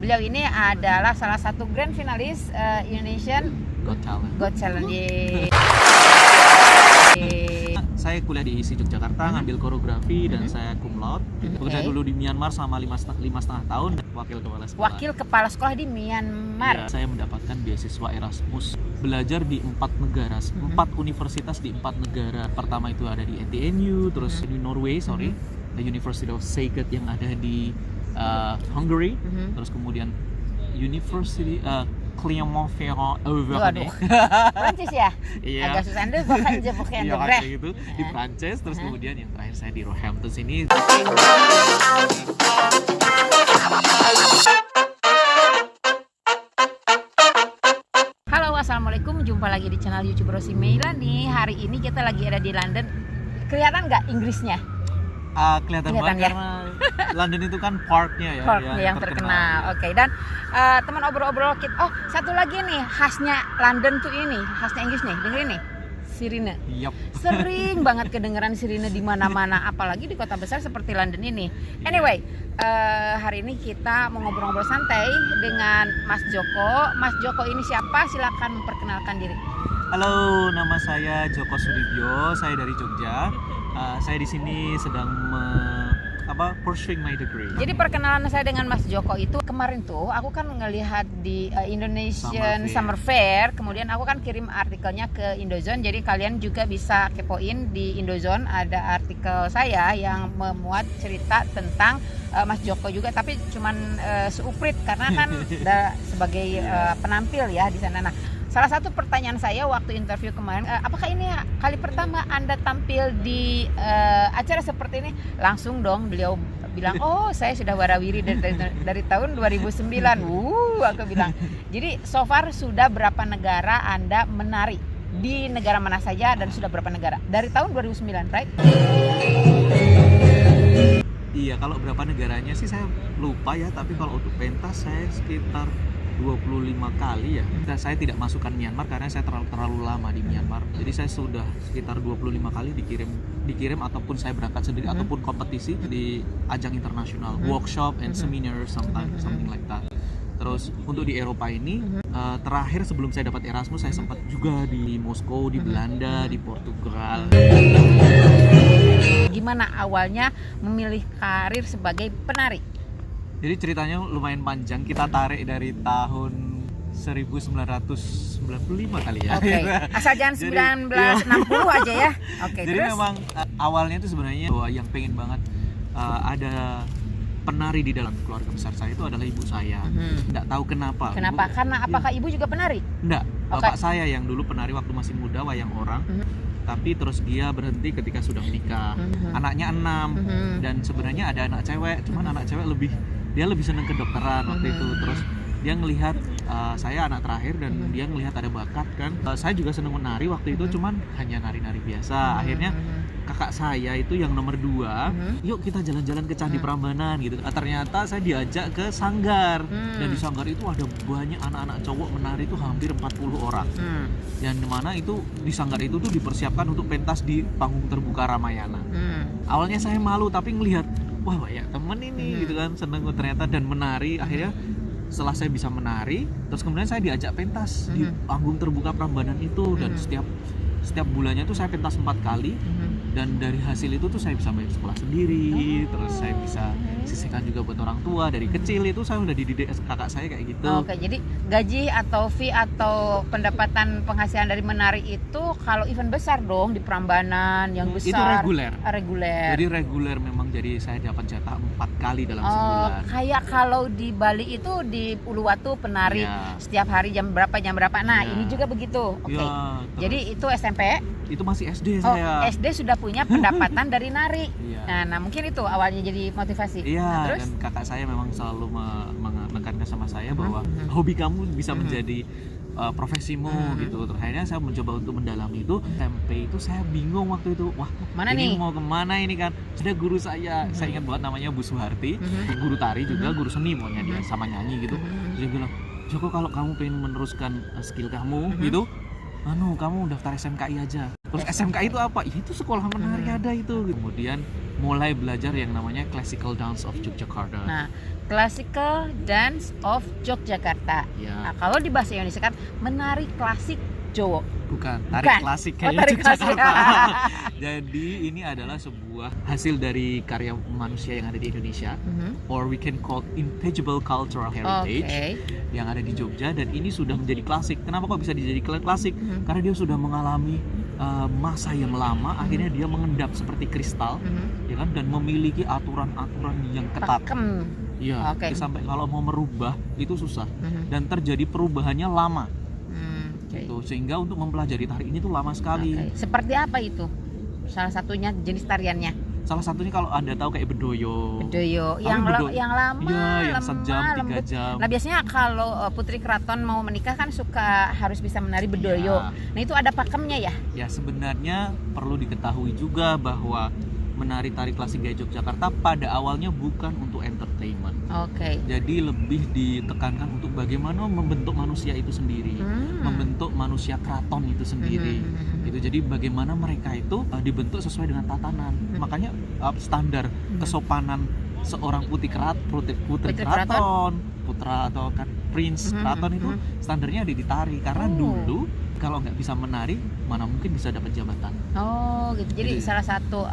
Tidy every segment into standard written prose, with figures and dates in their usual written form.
Beliau ini adalah salah satu grand finalis Indonesian Got Talent. Saya kuliah di ISI Yogyakarta, ngambil koreografi dan saya cum laude. Bekerja dulu di Myanmar selama 5,5 tahun, wakil kepala sekolah. Wakil kepala sekolah di Myanmar. Ya, saya mendapatkan beasiswa Erasmus, belajar di 4 negara, 4 universitas di 4 negara. Pertama itu ada di NTNU, terus di Norway, the University of Saget yang ada di Hungary, terus kemudian University Clermont-Ferrand. Waduh, Prancis ya? Iya. Agak susah deh, bahkan Iya, kayak gitu di Prancis, terus kemudian yang terakhir saya di Roehampton sini. Halo, assalamualaikum, jumpa lagi di channel YouTube Rosi Meilani. Hari ini kita lagi ada di London. Kelihatan nggak Inggrisnya? Kelihatan ya? banget karena London itu kan parknya ya, Parknya yang terkenal. Oke, dan teman obrol-obrol kita. Oh, satu lagi nih khasnya London tuh ini, khasnya Inggris nih. Dengerin nih, sirine. Yup. Sering banget kedengeran sirine di mana-mana, apalagi di kota besar seperti London ini. Anyway, hari ini kita mau ngobrol-ngobrol santai dengan Mas Joko. Mas Joko ini siapa? Silakan memperkenalkan diri. Halo, nama saya Joko Sudibyo, saya dari Jogja. Saya di sini sedang pursuing my degree. Jadi perkenalan saya dengan Mas Joko itu kemarin tuh aku kan ngelihat di Indonesian Summer Fair, kemudian aku kan kirim artikelnya ke Indozone. Jadi kalian juga bisa kepoin di Indozone, ada artikel saya yang memuat cerita tentang Mas Joko juga, tapi cuman seuprit karena kan sebagai penampil ya di sana. Nah, salah satu pertanyaan saya waktu interview kemarin, apakah ini kali pertama Anda tampil di acara seperti ini? Langsung dong beliau bilang, oh saya sudah warawiri dari tahun 2009. Aku bilang. Jadi so far sudah berapa negara Anda menari? Di negara mana saja dan sudah berapa negara? Dari tahun 2009, right? Iya, kalau berapa negaranya sih saya lupa ya, tapi kalau untuk pentas saya sekitar 25 kali ya. Saya tidak masukkan Myanmar karena saya terlalu lama di Myanmar. Jadi saya sudah sekitar 25 kali dikirim ataupun saya berangkat sendiri ataupun kompetisi di ajang internasional, workshop and seminar something like that. Terus untuk di Eropa ini terakhir sebelum saya dapat Erasmus saya sempat juga di Moskow, di Belanda, di Portugal. Gimana awalnya memilih karir sebagai penari? Jadi ceritanya lumayan panjang, kita tarik dari tahun 1995 kali ya. Oke. Asal jangan 1960 aja ya. Oke, jadi terus? memang awalnya itu sebenarnya bahwa yang pengen banget ada penari di dalam keluarga besar saya itu adalah ibu saya. Nggak tahu kenapa. Kenapa? Karena apakah ibu juga penari? Nggak. Bapak saya yang dulu penari waktu masih muda, wayang orang. Tapi terus dia berhenti ketika sudah menikah. Anaknya 6 dan sebenarnya ada anak cewek, cuman anak cewek dia lebih seneng kedokteran waktu itu. Terus dia ngelihat saya anak terakhir dan dia ngelihat ada bakat kan. Saya juga seneng menari waktu itu, cuman hanya nari-nari biasa. Akhirnya kakak saya itu yang nomor 2, yuk kita jalan-jalan ke Candi Prambanan gitu. Ternyata saya diajak ke Sanggar dan di Sanggar itu ada banyak anak-anak cowok menari itu hampir 40 orang. Yang dimana itu di Sanggar itu tuh dipersiapkan untuk pentas di panggung terbuka Ramayana. Awalnya saya malu tapi ngelihat wah banyak temen ini gitu kan, seneng ternyata dan menari. Akhirnya setelah saya bisa menari, terus kemudian saya diajak pentas di panggung terbuka Prambanan itu dan setiap bulannya itu saya pentas 4 kali dan dari hasil itu tuh saya bisa bayar sekolah sendiri, terus saya bisa sisihkan juga buat orang tua. Dari kecil itu saya udah dididik kakak saya kayak gitu. Oke, jadi gaji atau fee atau pendapatan penghasilan dari menari itu kalau event besar dong di Prambanan yang besar. Itu reguler. Reguler. Jadi reguler memang, jadi saya dapat jatah 4 kali dalam sebulan. Kayak kalau di Bali itu di Uluwatu penari setiap hari jam berapa. Nah, ini juga begitu. Oke. Jadi itu SMP? Itu masih SD saya. SD sudah punya pendapatan dari nari. Nah, mungkin itu awalnya jadi motivasi. Iya, nah, terus? Dan kakak saya memang selalu menekankan sama saya bahwa hobi kamu bisa menjadi profesimu gitu. Terus akhirnya saya mencoba untuk mendalami itu. SMP itu saya bingung waktu itu. Wah, mana ini nih? mau kemana ini kan? Sudah guru saya ingat banget namanya Bu Suharti, guru tari juga, guru seni pokoknya dia sama nyanyi gitu. Terus dia bilang, Joko kalau kamu pengen meneruskan skill kamu gitu, kamu daftar SMKI aja. Terus SMKI itu apa? Itu sekolah menari ada itu. Kemudian mulai belajar yang namanya Classical Dance of Yogyakarta. Nah, Classical Dance of Yogyakarta. Ya. Nah, kalau di bahasa Indonesia kan menari klasik Jawa. Bukan, Bukan. tarik klasik kayak tarik klasik. Yogyakarta. Jadi ini adalah sebuah hasil dari karya manusia yang ada di Indonesia, or we can call intangible cultural heritage yang ada di Jogja, dan ini sudah menjadi klasik. Kenapa kok bisa jadi klasik? Karena dia sudah mengalami masa yang lama, akhirnya dia mengendap seperti kristal, ya kan, dan memiliki aturan-aturan yang ketat. Iya, sampai kalau mau merubah itu susah, dan terjadi perubahannya lama. Gitu. Sehingga untuk mempelajari tari ini tuh lama sekali. Seperti apa itu? Salah satunya jenis tariannya? Salah satunya kalau Anda tahu kayak bedoyo. Bedoyo yang lama, iya, yang lemah, sejam, 3 lembut. jam. Nah, biasanya kalau putri keraton mau menikah kan suka harus bisa menari bedoyo. Ya. Nah, itu ada pakemnya ya? Ya, sebenarnya perlu diketahui juga bahwa menari tari klasik gaya Yogyakarta pada awalnya bukan untuk entertainment. Jadi lebih ditekankan untuk bagaimana membentuk manusia itu sendiri, membentuk manusia keraton itu sendiri. Gitu. Jadi bagaimana mereka itu dibentuk sesuai dengan tatanan. Makanya standar kesopanan seorang putri keraton, putra atau kan prince keraton itu standarnya ada di tari, karena dulu kalau nggak bisa menari mana mungkin bisa dapat jabatan. Gitu. Jadi salah satu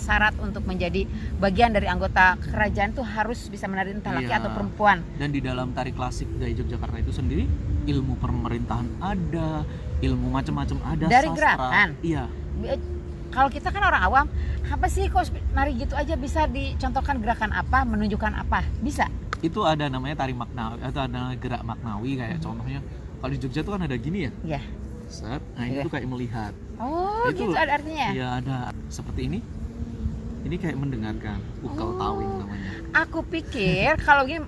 syarat untuk menjadi bagian dari anggota kerajaan tuh harus bisa menari, entah laki atau perempuan. Dan di dalam tari klasik gaya Yogyakarta itu sendiri ilmu pemerintahan ada, ilmu macam-macam ada, dari sastra. gerakan. Iya. Kalau kita kan orang awam, apa sih kok nari gitu aja, bisa dicontohkan gerakan apa, menunjukkan apa? Bisa? Itu ada namanya tari maknawi, atau ada gerak maknawi kayak contohnya. Kalau di Jogja tuh kan ada gini ya? Iya. Set, nah itu tuh kayak melihat. Gitu ada artinya? Iya, ada. Seperti ini. Ini kayak mendengarkan, ukal tawing namanya. Aku pikir kalau gini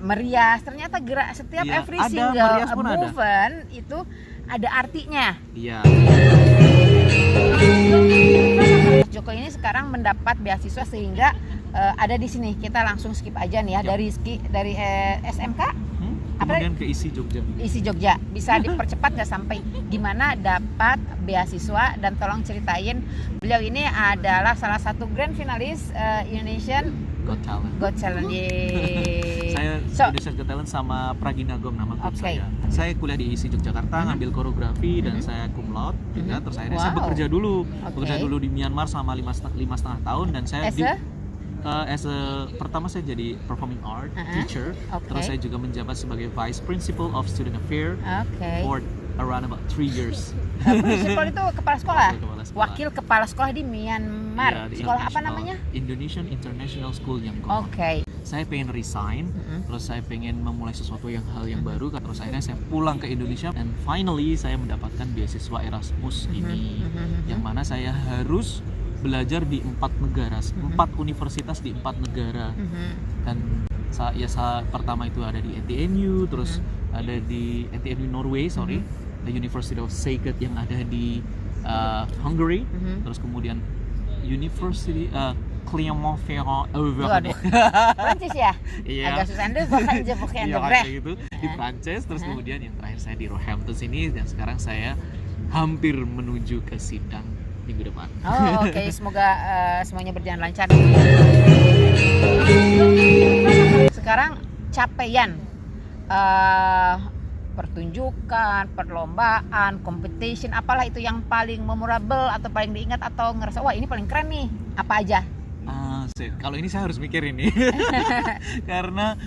merias, ternyata gerak setiap every single movement itu ada artinya. Iya. Joko ini sekarang mendapat beasiswa sehingga ada di sini. Kita langsung skip aja nih ya, dari SMK. Kemudian ke isi Jogja. Isi Jogja bisa dipercepat nggak sampai gimana dapat beasiswa, dan tolong ceritain, beliau ini adalah salah satu grand finalis Indonesian Got Talent. Saya Indonesian Got Talent sama Praginagom nama grup saya. Saya kuliah di ISI Yogyakarta, ngambil koreografi dan saya cum laude juga. Terus akhirnya saya bekerja dulu di Myanmar selama 5,5 tahun, dan saya pertama saya jadi performing art teacher, terus saya juga menjabat sebagai vice principal of student affair for around about 3 years. Principal itu kepala sekolah? Wakil kepala sekolah di Myanmar. Sekolah apa namanya? Indonesian International School Yangon. Saya pengen resign, terus saya pengen memulai sesuatu hal yang baru, terus akhirnya saya pulang ke Indonesia, dan finally saya mendapatkan beasiswa Erasmus ini, yang mana saya harus belajar di 4 negara, 4 universitas di 4 negara. Dan pertama itu ada di NTNU, terus ada di NTNU Norway, the University of Szeged yang ada di Hungary, terus kemudian University Clermont-Ferrand, Prancis ya? Iya. Agak susah gitu, di Prancis, terus kemudian yang terakhir saya di Roehampton sini, dan sekarang saya hampir menuju ke sidang minggu depan. Semoga semuanya berjalan lancar. Sekarang capaian pertunjukan, perlombaan, competition, apalah itu yang paling memorable atau paling diingat atau ngerasa wah ini paling keren nih, apa aja? Kalau ini saya harus mikir ini. Karena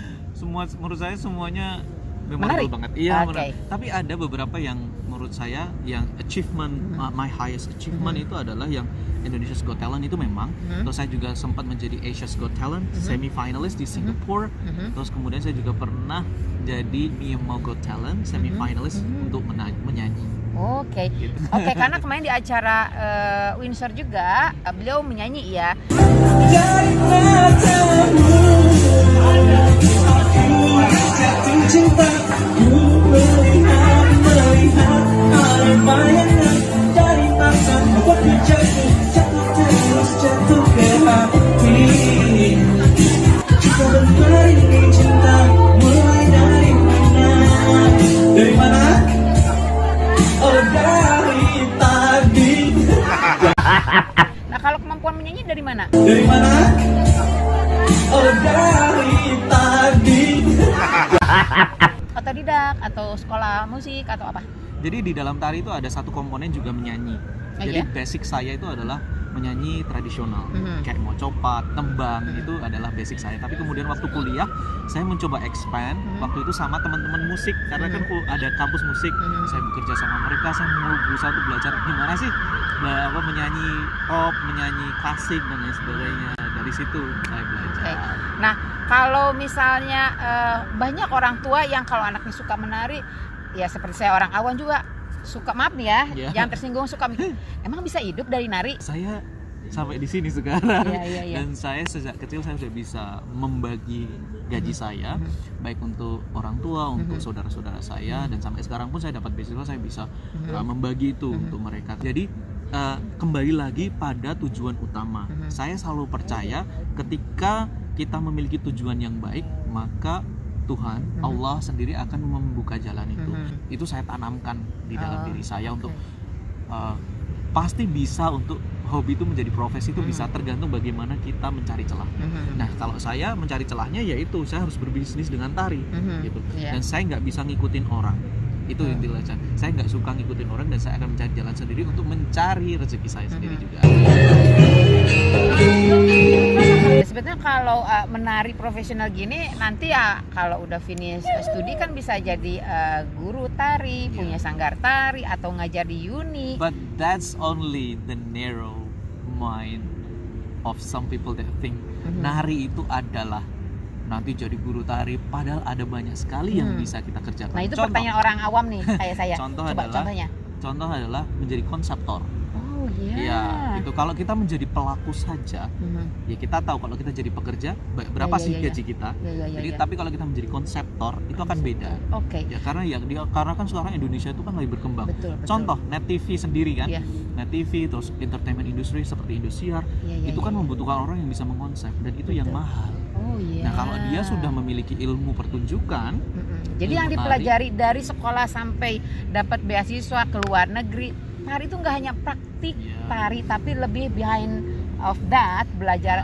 menurut saya semuanya memorable banget. Iya, tapi ada beberapa yang menurut saya yang achievement, my highest achievement itu adalah yang Indonesia's Got Talent itu memang. Terus saya juga sempat menjadi Asia's Got Talent, semi-finalist di Singapore. Terus kemudian saya juga pernah jadi Myanmar Got Talent, semi-finalist untuk menyanyi. Gitu. Karena kemarin di acara Windsor juga beliau menyanyi ya. Nah, kalau kemampuan menyanyi dari mana? Dari mana? Oh, dari tadi. Otodidak atau sekolah musik atau apa? Jadi di dalam tari itu ada satu komponen juga menyanyi. Jadi basic saya itu adalah menyanyi tradisional, kayak mau copat, tembang, itu adalah basic saya. Tapi kemudian waktu kuliah saya mencoba expand waktu itu sama teman-teman musik, karena kan ada kampus musik. Saya bekerja sama mereka, saya mau berusaha untuk belajar gimana sih menyanyi pop, menyanyi klasik dan lain sebagainya. Dari situ saya belajar. Nah, kalau misalnya banyak orang tua yang kalau anaknya suka menari, ya seperti saya orang awam juga suka, maaf nih ya, jangan tersinggung, suka mikir, emang bisa hidup dari nari? Saya sampai di sini sekarang, dan saya sejak kecil saya sudah bisa membagi gaji saya, baik untuk orang tua, untuk saudara-saudara saya, dan sampai sekarang pun saya dapat beasiswa, saya bisa membagi itu untuk mereka. Jadi kembali lagi pada tujuan utama. Saya selalu percaya ketika kita memiliki tujuan yang baik, maka Tuhan, Allah sendiri akan membuka jalan itu. Itu saya tanamkan di dalam diri saya untuk pasti bisa untuk hobi itu menjadi profesi itu bisa tergantung bagaimana kita mencari celah. Nah, kalau saya mencari celahnya yaitu saya harus berbisnis dengan tari, gitu. Dan saya nggak bisa ngikutin orang. Itu intinya. Saya nggak suka ngikutin orang dan saya akan mencari jalan sendiri untuk mencari rezeki saya sendiri juga. Sebetulnya kalau menari profesional gini nanti ya kalau udah finish studi kan bisa jadi guru tari, punya sanggar tari atau ngajar di uni. But that's only the narrow mind of some people that think nari itu adalah nanti jadi guru tari, padahal ada banyak sekali yang bisa kita kerjakan. Nah, itu pertanyaan orang awam nih kayak saya. Contoh adalah menjadi konseptor. Oh iya. Ya, itu kalau kita menjadi pelaku saja, ya kita tahu kalau kita jadi pekerja berapa sih gaji kita. Jadi tapi kalau kita menjadi konseptor itu akan beda. Ya karena kan sekarang Indonesia itu kan lagi berkembang. Betul. Contoh Net TV sendiri kan. Net TV terus entertainment industry seperti Indosiar itu kan membutuhkan orang yang bisa mengkonsep dan itu yang mahal. Nah, kalau dia sudah memiliki ilmu pertunjukan, jadi yang dipelajari dari sekolah sampai dapat beasiswa ke luar negeri, tari itu nggak hanya praktik tari, tapi lebih behind of that, belajar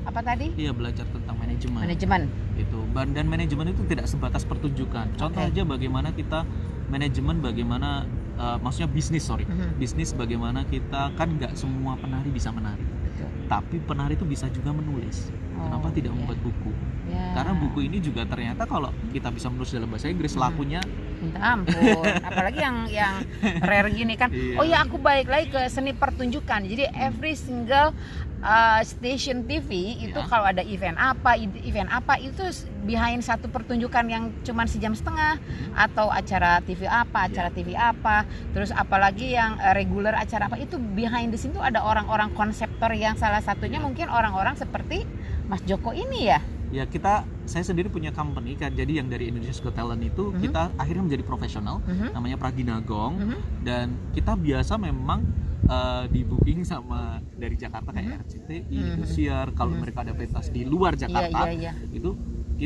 apa tadi? Iya, belajar tentang manajemen. Itu dan manajemen itu tidak sebatas pertunjukan. Contoh aja bagaimana kita manajemen, bagaimana maksudnya bisnis bagaimana kita kan nggak semua penari bisa menari. Tapi penari itu bisa juga menulis. Kenapa tidak membuat buku? Karena buku ini juga ternyata kalau kita bisa menulis dalam bahasa Inggris lakunya minta ampun. Apalagi yang rare gini kan. Oh ya, aku balik lagi ke seni pertunjukan. Jadi every single station TV itu kalau ada event apa itu behind satu pertunjukan yang cuma sejam setengah atau acara TV apa, terus apalagi yang regular acara apa, itu behind the scene itu ada orang-orang konseptor yang salah satunya mungkin orang-orang seperti Mas Joko ini ya. Ya saya sendiri punya company kan, jadi yang dari Indonesia's Got Talent itu kita akhirnya menjadi profesional, namanya Praginagong, dan kita biasa memang di booking sama dari Jakarta kayak RCTI, Indosiar, kalau mereka ada pentas di luar Jakarta, itu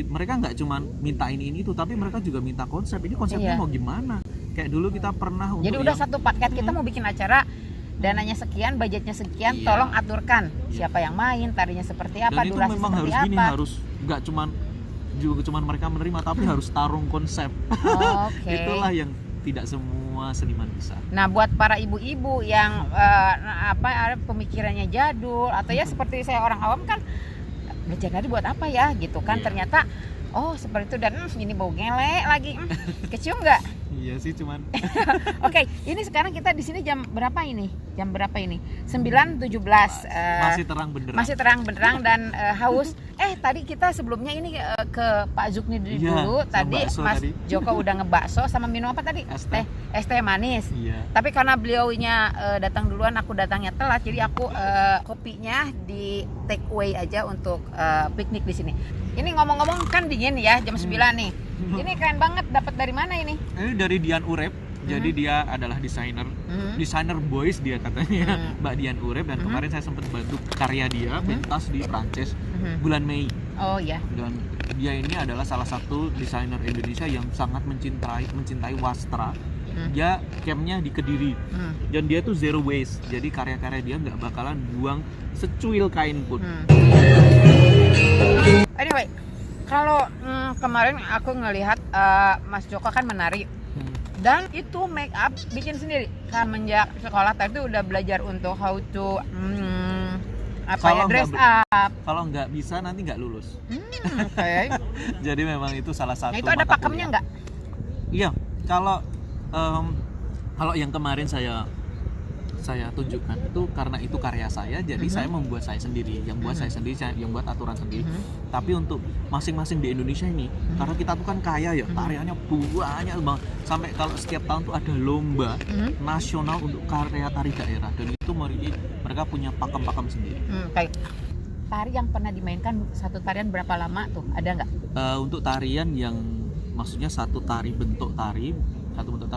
mereka nggak cuma minta ini itu, tapi mereka juga minta konsep. Ini konsepnya mau gimana? Kayak dulu kita pernah jadi udah satu paket, kita mau bikin acara, dananya sekian, budgetnya sekian, tolong aturkan siapa yang main, tarinya seperti apa, dan itu durasi memang seperti harus apa. Harus nggak cuman mereka menerima, tapi harus tarung konsep. Itulah yang tidak semua seniman bisa. Nah, buat para ibu-ibu yang pemikirannya jadul atau ya seperti saya orang awam kan, belajar nari buat apa ya gitu kan, ternyata seperti itu, dan ini bau gelek lagi. Kecium nggak? Iya sih, cuman. Oke, ini sekarang kita di sini jam berapa ini? 9.17. Masih terang benderang dan haus. Tadi kita sebelumnya ini ke Pak Zukni dulu. Tadi Mas Joko udah ngebakso sama minum apa tadi? Es teh manis. Tapi karena beliaunya datang duluan, aku datangnya telat, jadi aku kopinya di take away aja untuk piknik di sini. Ini ngomong-ngomong kan dingin ya, jam 9 nih. Ini keren banget, dapat dari mana ini? Ini dari Dian Urep. Jadi dia adalah desainer boys dia katanya, Mbak Dian Urep, dan kemarin saya sempat bantu karya dia pentas di Prancis bulan Mei. Oh ya. Dan dia ini adalah salah satu desainer Indonesia yang sangat mencintai wastra. Dia campnya di Kediri, dan dia tuh zero waste, jadi karya-karya dia nggak bakalan buang secuil kain pun. Anyway, kalau kemarin aku ngelihat Mas Joko kan menari, dan itu make up bikin sendiri. Semenjak sekolah tadi udah belajar untuk how to dress up. Kalau nggak bisa nanti nggak lulus. Okay. Jadi memang itu salah satu. Nah, itu ada pakemnya nggak? Iya, kalau yang kemarin saya tunjukkan itu karena itu karya saya, jadi saya membuat saya sendiri, yang buat saya sendiri, yang buat aturan sendiri. Tapi untuk masing-masing di Indonesia ini, karena kita tuh kan kaya ya, tariannya banyak banget. Sampai kalau setiap tahun tuh ada lomba nasional untuk karya tari daerah, dan itu mereka punya pakem-pakem sendiri. Kayak tari yang pernah dimainkan, satu tarian berapa lama tuh? Ada nggak? Untuk tarian yang maksudnya satu bentuk tari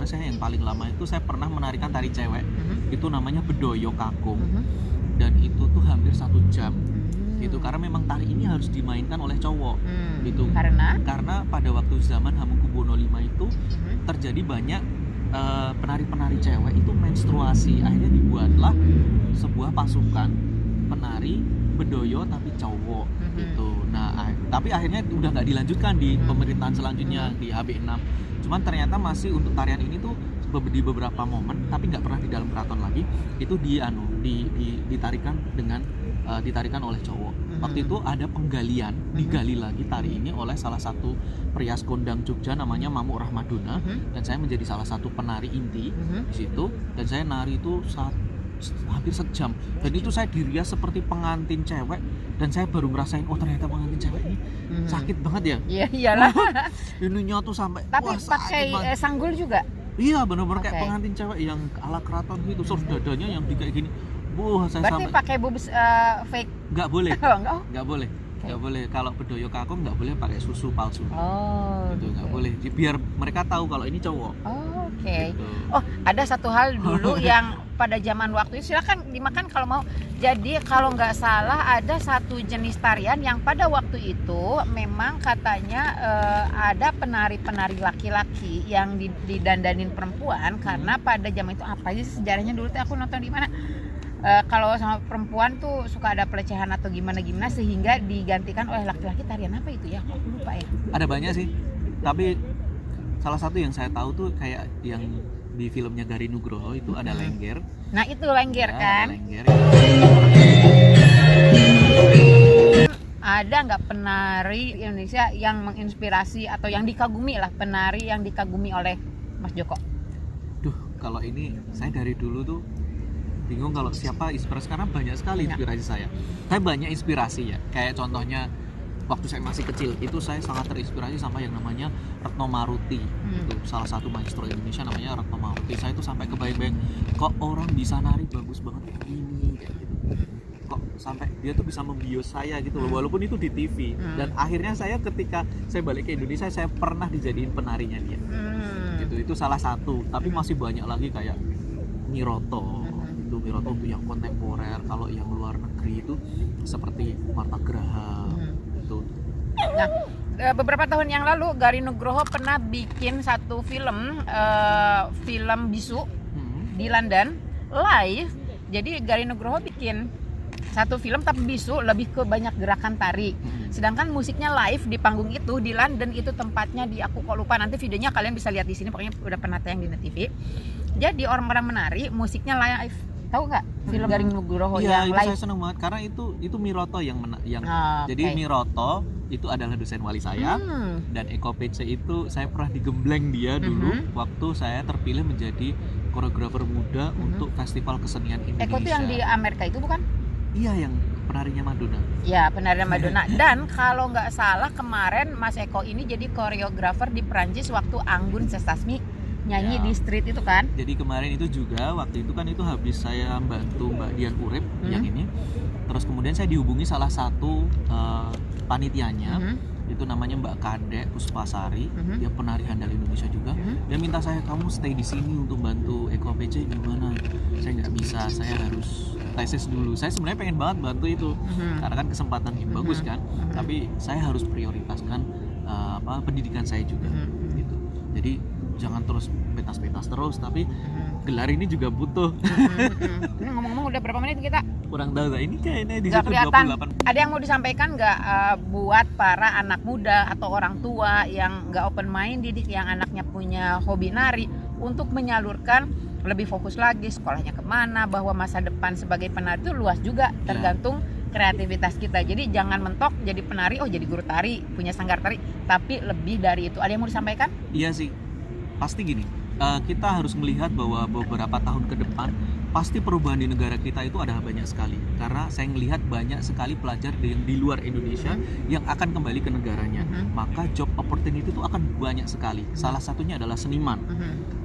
saya yang paling lama itu saya pernah menarikan tari cewek. Itu namanya Bedoyo Kakung. Dan itu tuh hampir 1 jam. Gitu, karena memang tari ini harus dimainkan oleh cowok. Gitu. Karena pada waktu zaman Hamengkubuwono V itu terjadi banyak penari-penari cewek itu menstruasi. Akhirnya dibuatlah sebuah pasukan penari bedoyo tapi cowok gitu. Nah, tapi akhirnya udah nggak dilanjutkan di pemerintahan selanjutnya di HB6. Cuman ternyata masih untuk tarian ini tuh di beberapa momen, tapi nggak pernah di dalam keraton lagi, itu ditarikan oleh cowok. Waktu itu ada penggalian, digali lagi tari ini oleh salah satu perias kondang Jogja namanya Mamuk Rahmadona, dan saya menjadi salah satu penari inti di situ, dan saya nari itu hampir sejam, dan itu saya dirias seperti pengantin cewek, dan saya baru ngerasain ternyata pengantin cewek ini sakit banget ya. Iya iyalah. Ininya tuh sampai tapi pakai sanggul juga. Iya, benar-benar kayak pengantin cewek yang ala keraton gitu, terus dadanya yang kayak gini. Saya berarti sampai pakai boobs fake? Nggak boleh. Nggak boleh. Okay. Nggak boleh. Kalau Bedoyo Kakung nggak boleh pakai susu palsu. Gitu, nggak boleh. Biar mereka tahu kalau ini cowok. Oke. Gitu. Oh, ada satu hal dulu yang pada zaman waktu itu, silakan dimakan kalau mau. Jadi kalau nggak salah ada satu jenis tarian yang pada waktu itu memang katanya ada penari-penari laki-laki yang didandanin perempuan, karena pada zaman itu apa sih sejarahnya dulu tuh aku nonton di mana? Kalau sama perempuan tuh suka ada pelecehan atau gimana sehingga digantikan oleh laki-laki. Tarian apa itu ya? Aku lupa ya. Ada banyak sih, tapi salah satu yang saya tahu tuh kayak yang di filmnya Gari Nugroho itu ada lengger. Nah itu lengger ya, kan? Lengger. Ada nggak penari Indonesia yang menginspirasi atau yang dikagumi lah, penari yang dikagumi oleh Mas Joko? Kalau ini saya dari dulu tuh bingung kalau siapa inspirasi, karena banyak sekali inspirasi saya. Saya banyak inspirasi ya, kayak contohnya waktu saya masih kecil itu saya sangat terinspirasi sama yang namanya Retno Maruti. Itu salah satu maestro Indonesia namanya Retno Maruti. Saya tuh sampai kebayang-bayang kok orang bisa nari bagus banget kayak gini, kayak gitu. Kok sampai dia tuh bisa membius saya gitu loh, walaupun itu di TV. Dan akhirnya saya ketika saya balik ke Indonesia, saya pernah dijadiin penarinya dia. Gitu, itu salah satu, tapi masih banyak lagi kayak Miroto. Miroto itu yang kontemporer. Kalau yang luar negeri itu seperti Marta Graham itu. Nah, beberapa tahun yang lalu Gari Nugroho pernah bikin satu film bisu di London live. Jadi Gari Nugroho bikin satu film tapi bisu, lebih ke banyak gerakan tari. Sedangkan musiknya live di panggung itu di London, itu tempatnya di aku kok lupa, nanti videonya kalian bisa lihat di sini, pokoknya udah pernah tayang di Net TV. Jadi orang-orang menari, musiknya live. Tahu nggak film Gari Nugroho yang live? Saya seneng banget karena itu Miroto yang jadi Miroto itu adalah dosen wali saya, dan Eko PC itu saya pernah digembleng dia dulu waktu saya terpilih menjadi koreografer muda untuk Festival Kesenian Indonesia. Eko itu yang di Amerika itu bukan? Iya, yang penarinya Madonna. Ya, penarinya Madonna. Dan kalau nggak salah kemarin Mas Eko ini jadi koreografer di Perancis waktu Anggun Sesasmi nyanyi di street itu kan. Jadi kemarin itu juga waktu itu kan itu habis saya bantu Mbak Dian Urip yang ini. Terus kemudian saya dihubungi salah satu panitianya. Itu namanya Mbak Kadek Puspasari, dia penari handal Indonesia juga. Dia minta saya, kamu stay di sini untuk bantu Eko APC. Gimana? Saya nggak bisa, saya harus tesis dulu. Saya sebenarnya pengen banget bantu itu, karena kan kesempatan yang bagus kan. Tapi saya harus prioritaskan pendidikan saya juga, gitu. Jadi jangan terus petas-petas terus, tapi gelar ini juga butuh. Ini ngomong-ngomong udah berapa menit kita? Kurang tahu, ini kayaknya di Nggak situ kelihatan. 28. Ada yang mau disampaikan nggak buat para anak muda atau orang tua yang nggak open minded, yang anaknya punya hobi nari, untuk menyalurkan lebih fokus lagi sekolahnya kemana, bahwa masa depan sebagai penari itu luas juga, tergantung kreativitas kita. Jadi jangan mentok jadi penari, oh jadi guru tari, punya sanggar tari, tapi lebih dari itu. Ada yang mau disampaikan? Iya sih, pasti gini, kita harus melihat bahwa beberapa tahun ke depan pasti perubahan di negara kita itu adalah banyak sekali, karena saya melihat banyak sekali pelajar yang di luar Indonesia yang akan kembali ke negaranya. Maka job opportunity itu akan banyak sekali. Salah satunya adalah seniman.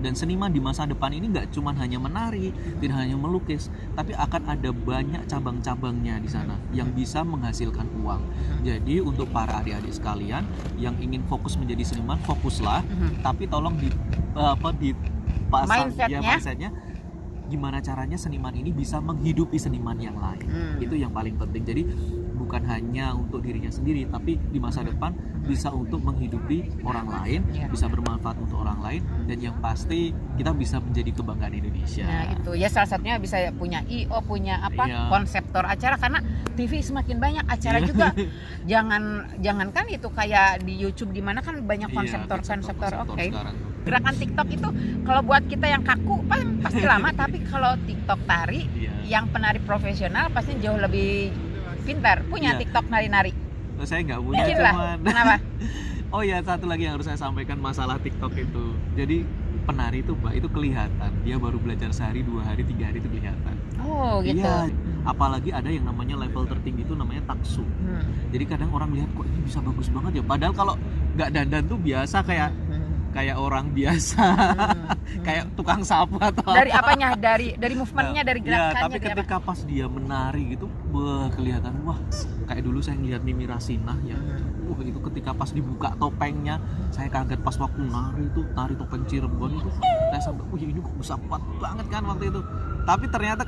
Dan seniman di masa depan ini nggak cuma hanya menari, tidak hanya melukis, tapi akan ada banyak cabang-cabangnya di sana yang bisa menghasilkan uang. Jadi untuk para adik-adik sekalian yang ingin fokus menjadi seniman, fokuslah, tapi tolong dipasang mindsetnya, gimana caranya seniman ini bisa menghidupi seniman yang lain. Itu yang paling penting. Jadi bukan hanya untuk dirinya sendiri, tapi di masa depan bisa untuk menghidupi orang lain, bisa bermanfaat untuk orang lain, dan yang pasti kita bisa menjadi kebanggaan Indonesia. Nah itu ya, salah satunya bisa punya IO, punya konseptor acara, karena TV semakin banyak acara juga. Jangankan itu kayak di YouTube, di mana kan banyak konseptor. Oke. Gerakan TikTok itu kalau buat kita yang kaku pasti lama, tapi kalau TikTok tari yang penari profesional pasti jauh lebih pintar. Punya TikTok nari-nari? Saya nggak punya, cuman. Kenapa? Oh ya, satu lagi yang harus saya sampaikan masalah TikTok itu. Jadi penari itu Mbak, itu kelihatan. Dia baru belajar sehari, 2 hari, 3 hari itu kelihatan. Oh gitu. Iya. Apalagi ada yang namanya level tertinggi itu namanya taksu. Jadi kadang orang lihat, kok ini bisa bagus banget ya. Padahal kalau nggak dandan tuh biasa kayak orang biasa, kayak tukang sapu atau dari apanya, dari movementnya, dari gerakannya. Ya, tapi ketika pas dia menari gitu, kelihatan, wah, kayak dulu saya ngeliat Mimi Rasinah ya, itu ketika pas dibuka topengnya, saya kaget pas waktu nari topeng Cirebon itu, saya sampai, ini kok bisa kuat banget kan waktu itu. Tapi ternyata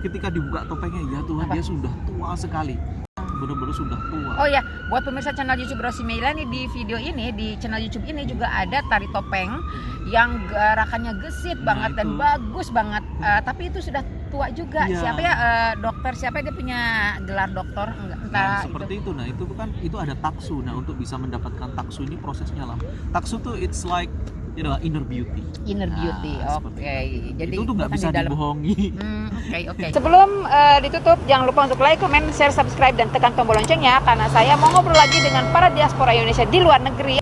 ketika dibuka topengnya, ya Tuhan, dia sudah tua sekali. Benar-benar sudah tua. Oh ya, buat pemirsa channel YouTube Rosi Meila nih, di video ini, di channel YouTube ini juga ada tari topeng yang gerakannya gesit banget dan bagus banget. Tapi itu sudah tua juga. Siapa ya, dokter siapa, dia punya gelar doktor? Nah, seperti itu. Nah, itu kan ada taksu. Nah, untuk bisa mendapatkan taksu ini prosesnya lama. Taksu tuh it's like inner beauty. Inner beauty, oke. Jadi itu tuh nggak bisa dibohongi. Oke. Sebelum ditutup, jangan lupa untuk like, comment, share, subscribe, dan tekan tombol loncengnya, karena saya mau ngobrol lagi dengan para diaspora Indonesia di luar negeri.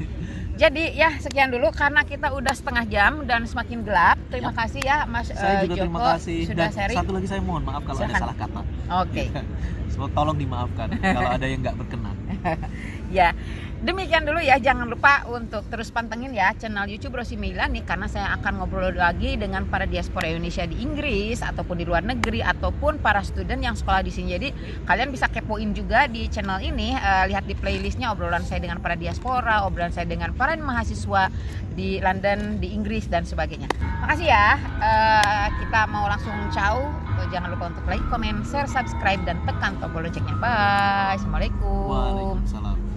Jadi ya, sekian dulu karena kita udah setengah jam dan semakin gelap. Terima kasih ya Mas saya juga Joko, terima kasih. sudah Dan sharing. satu lagi saya mohon maaf kalau ada salah kata. Oke. Tolong dimaafkan kalau ada yang nggak berkenan. Ya, demikian dulu ya. Jangan lupa untuk terus pantengin ya channel YouTube Rosi Meila nih, karena saya akan ngobrol lagi dengan para diaspora Indonesia di Inggris ataupun di luar negeri, ataupun para student yang sekolah di sini. Jadi kalian bisa kepoin juga di channel ini, lihat di playlistnya obrolan saya dengan para diaspora, obrolan saya dengan para mahasiswa di London, di Inggris, dan sebagainya. Makasih ya. Kita mau langsung ciao. Jangan lupa untuk like, comment, share, subscribe, dan tekan tombol loncengnya. Bye. Assalamualaikum. Waalaikumsalam.